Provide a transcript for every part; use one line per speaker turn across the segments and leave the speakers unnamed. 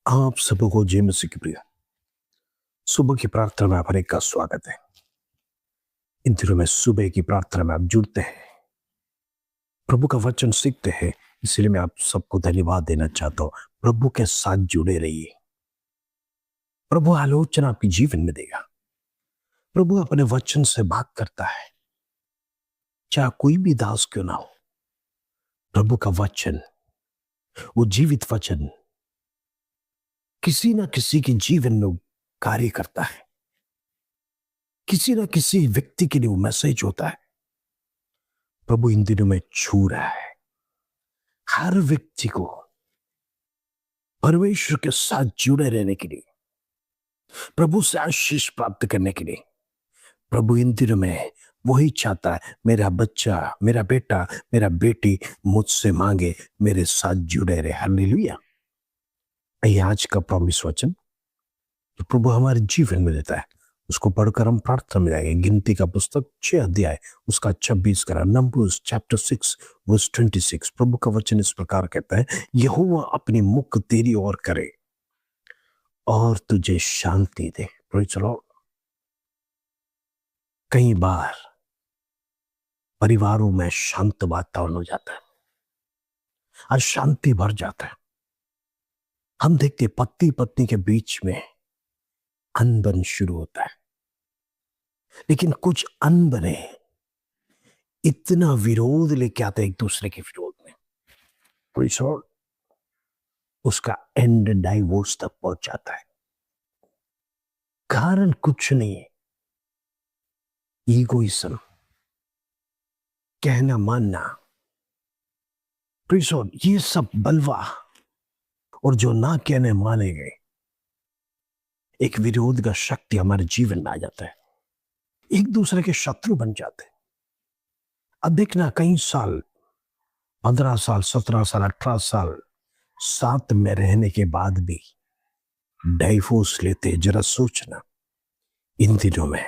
आप सबको जय मसीह की प्रिय सुबह की प्रार्थना में आप हर एक का स्वागत है। इन दिनों में सुबह की प्रार्थना में आप जुड़ते हैं, प्रभु का वचन सीखते हैं। इसलिए मैं आप सबको धन्यवाद देना चाहता हूं। प्रभु के साथ जुड़े रहिए। प्रभु आलोचना आपके जीवन में देगा। प्रभु अपने वचन से बात करता है, चाहे कोई भी दास क्यों ना हो। प्रभु का वचन, वो जीवित वचन किसी ना किसी के जीवन में कार्य करता है। किसी ना किसी व्यक्ति के लिए वो मैसेज होता है। प्रभु इन दिनों में छू रहा है हर व्यक्ति को परमेश्वर के साथ जुड़े रहने के लिए, प्रभु से आशीष प्राप्त करने के लिए। प्रभु इन दिनों में वही चाहता है, मेरा बच्चा, मेरा बेटा, मेरा बेटी मुझसे मांगे, मेरे साथ जुड़े रहे। हालेलुया। ये आज का प्रॉमिस वचन तो प्रभु हमारे जीवन में देता है, उसको पढ़कर हम प्रार्थना में जाएंगे। गिनती का पुस्तक 6 अध्याय उसका 26 करा, नंबर्स चैप्टर 6 वर्स 26। प्रभु का वचन इस प्रकार कहता है, यहोवा अपनी मुख तेरी ओर करे और तुझे शांति दे। Praise the lord. कई बार परिवारों में शांत वातावरण हो जाता है और शांति भर जाता है। हम देखते पति पत्नी के बीच में अनबन शुरू होता है, लेकिन कुछ अनबने इतना विरोध लेके आते हैं एक दूसरे के विरोध में। Praise the Lord. उसका एंड डाइवोर्स तक पहुंच जाता है। कारण कुछ नहीं है, ईगोइज्म, कहना मानना। Praise the Lord. ये सब बलवा और जो ना कहने माने गए, एक विरोध का शक्ति हमारे जीवन में आ जाता है। एक दूसरे के शत्रु बन जाते हैं। अब देखना, कई साल, 15 साल, 17 साल, 18 साल साथ में रहने के बाद भी डाइवोर्स लेते। जरा सोचना, इन दिनों में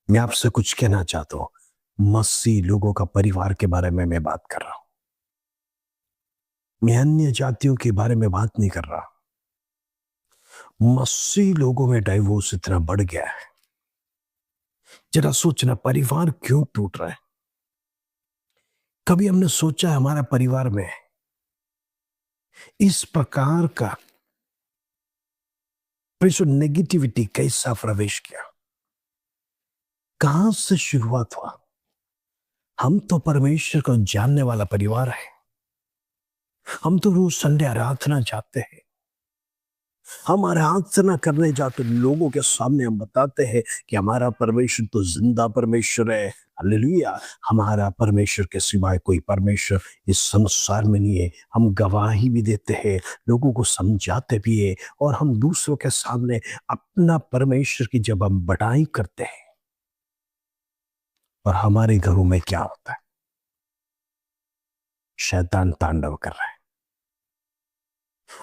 मैं आपसे कुछ कहना चाहता हूं। मसीह लोगों का परिवार के बारे में मैं बात कर रहा हूं। मैं अन्य जातियों के बारे में बात नहीं कर रहा। मसीह लोगों में डाइवोर्स इतना बढ़ गया है। जरा सोचना, परिवार क्यों टूट रहा है। कभी हमने सोचा हमारा परिवार में इस प्रकार का नेगेटिविटी कैसा प्रवेश किया, कहां से शुरुआत हुआ। हम तो परमेश्वर को जानने वाला परिवार है। हम तो रोज संडे आराधना जाते हैं। हम आराधना करने जाते लोगों के सामने हम बताते हैं कि हमारा परमेश्वर तो जिंदा परमेश्वर है। हालेलुया। हमारा परमेश्वर के सिवाय कोई परमेश्वर इस संसार में नहीं है। हम गवाही भी देते हैं, लोगों को समझाते भी है, और हम दूसरों के सामने अपना परमेश्वर की जब हम बड़ाई करते हैं, और हमारे घरों में क्या होता है, शैतान तांडव कर रहा है।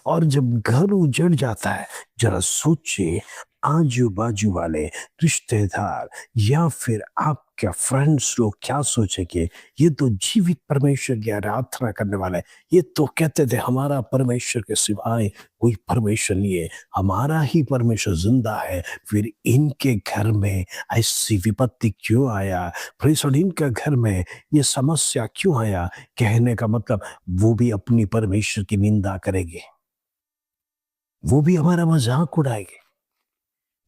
और जब घर उजड़ जाता है, जरा सोचिए, आजू बाजू वाले रिश्तेदार या फिर आपके फ्रेंड्स लोग क्या सोचेंगे। ये तो जीवित परमेश्वर की आराधना करने वाला है। ये तो कहते थे हमारा परमेश्वर के सिवाय कोई परमेश्वर नहीं है, हमारा ही परमेश्वर जिंदा है। फिर इनके घर में ऐसी विपत्ति क्यों आया, फिर इनके घर में ये समस्या क्यों आया। कहने का मतलब वो भी अपनी परमेश्वर की निंदा करेंगे, वो भी हमारा मजाक उड़ाएंगे।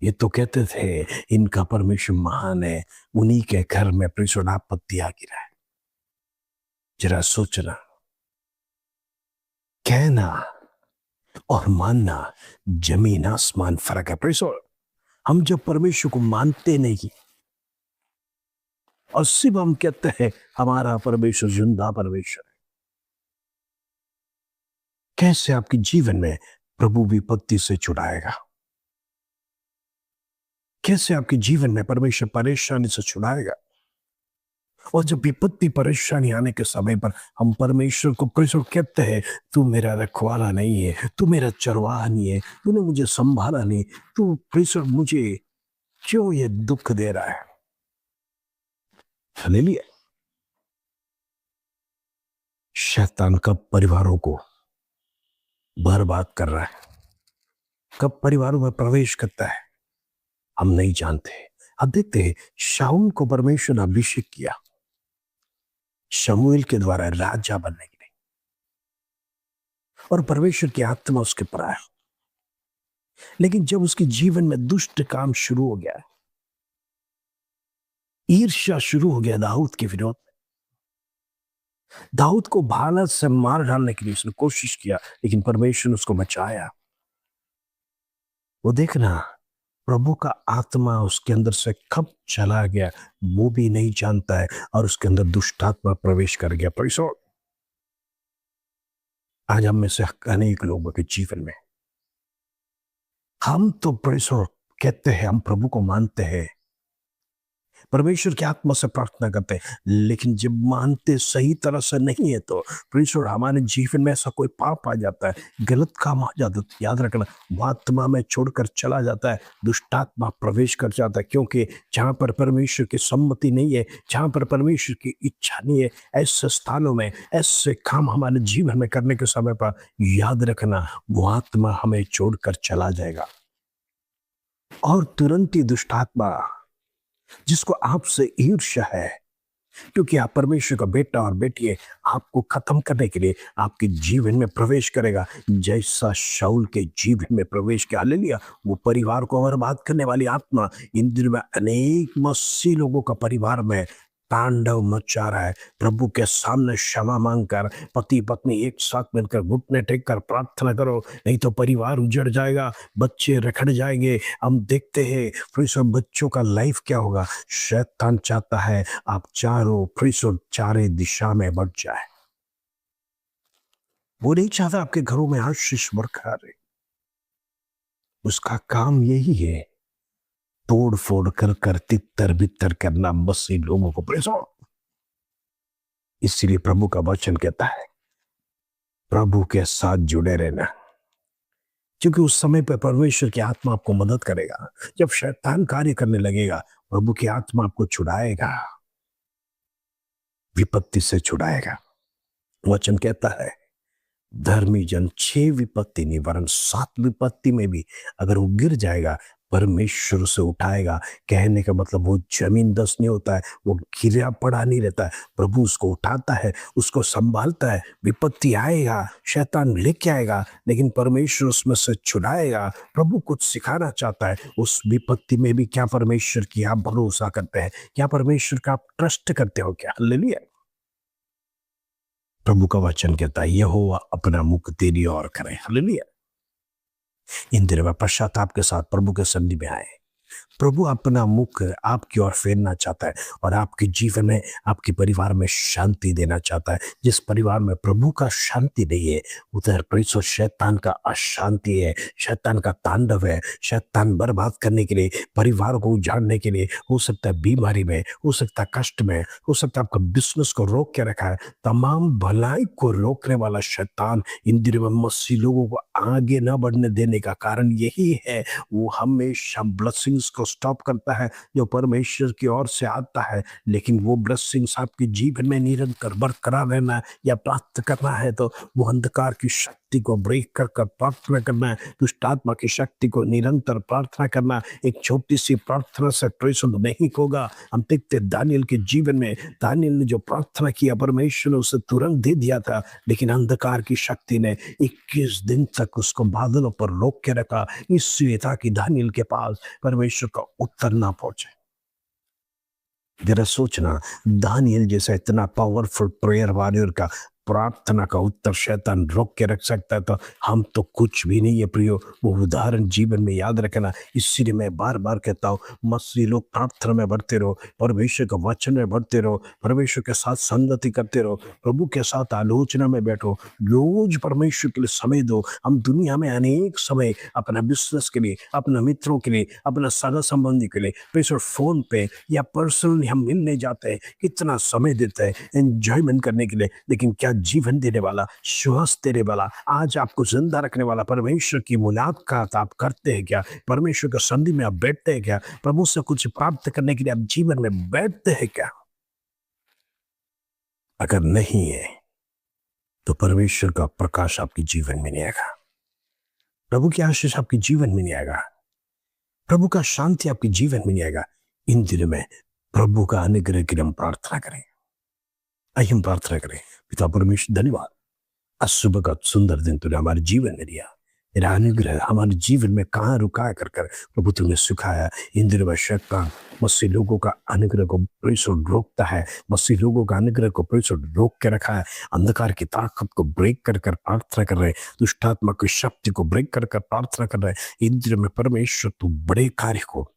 ये तो कहते थे इनका परमेश्वर महान है, उन्हीं के घर में प्रेषण आपत्ति आ गिरा है। जरा सोचना, कहना और मानना जमीन आसमान फर्क है। प्रेषण, हम जब परमेश्वर को मानते नहीं और सिर्फ हम कहते हैं हमारा परमेश्वर जिंदा परमेश्वर है, कैसे आपके जीवन में प्रभु विपत्ति से छुड़ाएगा। कैसे आपके जीवन में परमेश्वर परेशानी से छुड़ाएगा। और जब विपत्ति परेशानी आने के समय पर हम परमेश्वर को परमेश्वर कहते हैं, तू मेरा रखवाला नहीं है, तू मेरा चरवाहा नहीं है, तूने मुझे संभाला नहीं, तू परमेश्वर मुझे क्यों ये दुख दे रहा है। हालेलुया। शैतान का परिवारों को बर्बाद कर रहा है। कब परिवारों में प्रवेश करता है हम नहीं जानते। अब देखते हैं, शाऊल को परमेश्वर ने अभिषेक किया शमूएल के द्वारा राजा बनने के लिए, और परमेश्वर की आत्मा उसके पर आया। लेकिन जब उसके जीवन में दुष्ट काम शुरू हो गया, ईर्ष्या शुरू हो गया दाऊद के विरोध में, दाऊद को भाला से मार डालने के लिए उसने कोशिश किया, लेकिन परमेश्वर ने उसको बचाया। वो देखना, प्रभु का आत्मा उसके अंदर से कब चला गया वो भी नहीं जानता है, और उसके अंदर दुष्ट आत्मा प्रवेश कर गया। परिसो आज हम में से अनेक लोगों के जीवन में हम तो परिसो कहते हैं हम प्रभु को मानते हैं, परमेश्वर की आत्मा से प्रार्थना करते हैं, लेकिन जब मानते सही तरह से नहीं है तो परमेश्वर हमारे जीवन में ऐसा कोई पाप आ जाता है, गलत काम आ जाता है, याद रखना वो आत्मा में छोड़कर चला जाता है, दुष्टात्मा प्रवेश कर जाता है। क्योंकि जहां पर परमेश्वर की सम्मति नहीं है, जहां पर परमेश्वर की इच्छा नहीं है, ऐसे स्थानों में ऐसे काम हमारे जीवन में करने के समय पर याद रखना वो आत्मा हमें छोड़कर चला जाएगा। और तुरंत ही दुष्टात्मा जिसको आपसे ईर्ष्या है, क्योंकि आप परमेश्वर का बेटा और बेटी है, आपको खत्म करने के लिए आपके जीवन में प्रवेश करेगा। जैसा शाऊल के जीवन में प्रवेश किया, हालेलुया, वो परिवार को बर्बाद करने वाली आत्मा इन दिनों में अनेक मसीह लोगों का परिवार में तांडव मचा रहा है। प्रभु के सामने क्षमा मांगकर पति पत्नी एक साथ मिलकर घुटने टेक कर प्रार्थना करो, नहीं तो परिवार उजड़ जाएगा, बच्चे रखड़ जाएंगे। हम देखते हैं फिर बच्चों का लाइफ क्या होगा। शैतान चाहता है आप चारों फिर चारे दिशा में बढ़ जाए, वो नहीं चाहता आपके घरों में आशीष बरकरार रहे। उसका काम यही है, तोड़ फोड़ कर कर तितर बितर करना मसीह लोगों को प्रेसो। इसलिए प्रभु का वचन कहता है प्रभु के साथ जुड़े रहना, क्योंकि उस समय पर परमेश्वर की आत्मा आपको मदद करेगा। जब शैतान कार्य करने लगेगा, प्रभु की आत्मा आपको छुड़ाएगा, विपत्ति से छुड़ाएगा। वचन कहता है धर्मी जन 6 विपत्ति नहीं वरन 7 विपत्ति में भी अगर वो गिर जाएगा, परमेश्वर से उठाएगा। कहने का मतलब वो जमीन दस नहीं होता है, वो गिरा पड़ा नहीं रहता है, प्रभु उसको उठाता है, उसको संभालता है। विपत्ति आएगा, शैतान लेके आएगा, लेकिन परमेश्वर उसमें से छुड़ाएगा। प्रभु कुछ सिखाना चाहता है उस विपत्ति में भी। क्या परमेश्वर की आप भरोसा करते हैं? क्या परमेश्वर का आप ट्रस्ट करते हो? क्या हालेलुया। प्रभु का वचन कहता है यहोवा अपना मुख तेरी ओर करे। हालेलुया। इन दिनों में पश्चाताप के साथ प्रभु के सन्निधि में आए। प्रभु अपना मुख आपकी ओर फेरना चाहता है और आपके जीवन में, आपके परिवार में शांति देना चाहता है। जिस परिवार में प्रभु का शांति नहीं है, उधर परिसर शैतान का अशांति है, शैतान का तांडव है। शैतान बर्बाद करने के लिए, परिवार को उजाड़ने के लिए, हो सकता है बीमारी में, हो सकता है कष्ट में, हो सकता है आपका बिजनेस को रोक के रखा है। तमाम भलाई को रोकने वाला शैतान इन दिनों में मसीह लोगों को आगे न बढ़ने देने का कारण यही है, वो हमेशा ब्लेसिंग्स को स्टॉप करता है जो परमेश्वर की ओर से आता है। लेकिन वो ब्लेसिंग्स आपके जीवन में निरंतर बरकरार रहना या प्राप्त करना है तो वो अंधकार की शक्ति को ब्रेक कर कर प्रार्थना करना है, दुष्ट आत्मा की शक्ति को निरंतर प्रार्थना करना। एक छोटी सी प्रार्थना से प्रसन्न नहीं होगा। हम देखते दानियल के जीवन में, दानियल ने जो प्रार्थना किया परमेश्वर ने उसे तुरंत दे दिया था, लेकिन अंधकार की शक्ति ने 21 दिन तक उसको बादलों पर रोक के रखा, इसलिए था कि दानियल के पास परमेश्वर का उत्तर ना पहुंचे। जरा सोचना, दानियल जैसा इतना पावरफुल प्रेयर वॉरियर का प्रार्थना का उत्तर शैतान रोक के रख सकता है, तो हम तो कुछ भी नहीं है प्रियो। वो उदाहरण जीवन में याद रखना। इसलिए मैं बार बार कहता हूँ मसीह लोग प्रार्थना में बढ़ते रहो, परमेश्वर के वचन में बढ़ते रहो, परमेश्वर के साथ संगति करते रहो, प्रभु के साथ आलोचना में बैठो, रोज परमेश्वर के लिए समय दो। हम दुनिया में अनेक समय अपना बिजनेस के लिए, अपने मित्रों के लिए, अपना सगा संबंधी के लिए परमेश्वर फोन पे या पर्सनली हम मिलने जाते हैं, कितना समय देते हैं एंजॉयमेंट करने के लिए। लेकिन क्या जीवन देने वाला, श्वास देने वाला, आज आपको जिंदा रखने वाला परमेश्वर की मुलाकात आप करते हैं क्या? परमेश्वर के संधि में आप बैठते हैं क्या? प्रभु से कुछ प्राप्त करने के लिए आप जीवन में बैठते हैं क्या? अगर नहीं है तो परमेश्वर का प्रकाश आपके जीवन में नहीं आएगा। प्रभु की आशीष आपके जीवन में नहीं आएगा, प्रभु का शांति आपके जीवन में नहीं आएगा। इन दिनों में प्रभु का अनुग्रह की हम प्रार्थना करें। आइए हम प्रार्थना करें। पिता परमेश्वर, धन्यवाद, आज सुबह का सुंदर दिन तूने हमारे जीवन में दिया। तेरा अनुग्रह हमारे जीवन में कहाँ रुका कर कर प्रभु तूने सिखाया। इन दिनों में शैतान मसीह लोगों का अनुग्रह को परिसर रोकता है, मसीह लोगों का अनुग्रह को परिसर रोक के रखा है। अंधकार की ताकत को ब्रेक कर कर प्रार्थना कर रहे, दुष्टात्मा की शक्ति को ब्रेक कर कर प्रार्थना कर रहे। इन दिनों में परमेश्वर तू बड़े कार्य को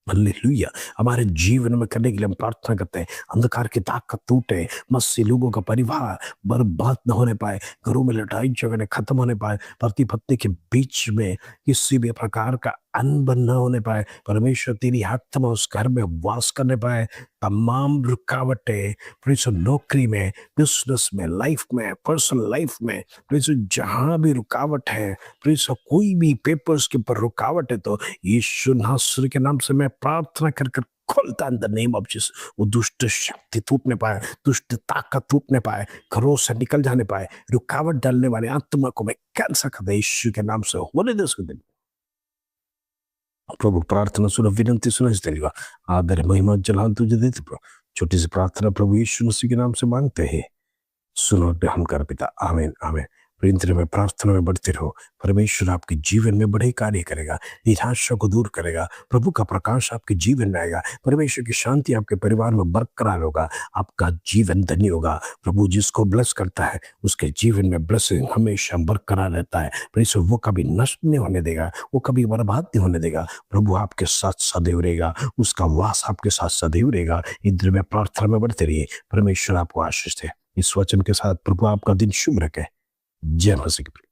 हालेलुया हमारे जीवन में करने के लिए हम प्रार्थना करते हैं। अंधकार की ताकत टूटे, मसीह लोगों का परिवार बर्बाद न होने पाए, घरों में लड़ाई झगड़े खत्म होने पाए, पति पत्नी के बीच में किसी भी प्रकार का अनबन न होने पाए। परमेश्वर तेरी आत्मा उस घर में वास करने पाए। तमाम रुकावटें परमेश्वर नौकरी में, बिजनेस में, लाइफ में, पर्सनल लाइफ में, परमेश्वर जहां भी रुकावट है, परमेश्वर कोई भी पेपर्स के ऊपर रुकावट है, तो यीशु नासरी के नाम से मैं प्रार्थना कर कर खोलता in the name of Jesus. वो दुष्ट शक्ति टूटने पाए, दुष्ट ताकत टूटने पाए, घरों से निकल जाने पाए, रुकावट डालने वाले आत्मा को मैं कैंसल कर दे यीशु के नाम से। होने दे उसको दिन प्रभु, प्रार्थना सुनो, विनंती सुनो, इस देगा आदर महिमा जलाल तुझे देते प्रभु। छोटी सी प्रार्थना प्रभु यीशु मसीह के नाम से मांगते हैं, सुनो ग्रहण कर पिता, आमीन आमीन। प्रिंतर में प्रार्थना में बढ़ते रहो, परमेश्वर आपके जीवन में बड़े कार्य करेगा, निराशा को दूर करेगा, प्रभु का प्रकाश आपके जीवन में आएगा, परमेश्वर की शांति आपके परिवार में बरकरार होगा, आपका जीवन धन्य होगा। प्रभु जिसको ब्लेस करता है उसके जीवन में ब्लेसिंग हमेशा बरकरार रहता है। परमेश्वर वो कभी नष्ट नहीं होने देगा, वो कभी बर्बाद नहीं होने देगा। प्रभु आपके साथ सदैव रहेगा, उसका वास आपके साथ सदैव रहेगा। इधर में प्रार्थना में बढ़ते रहिए, परमेश्वर आपको आशीष दे। इस वचन के साथ प्रभु आपका दिन शुभ रखे। जय मसीह की।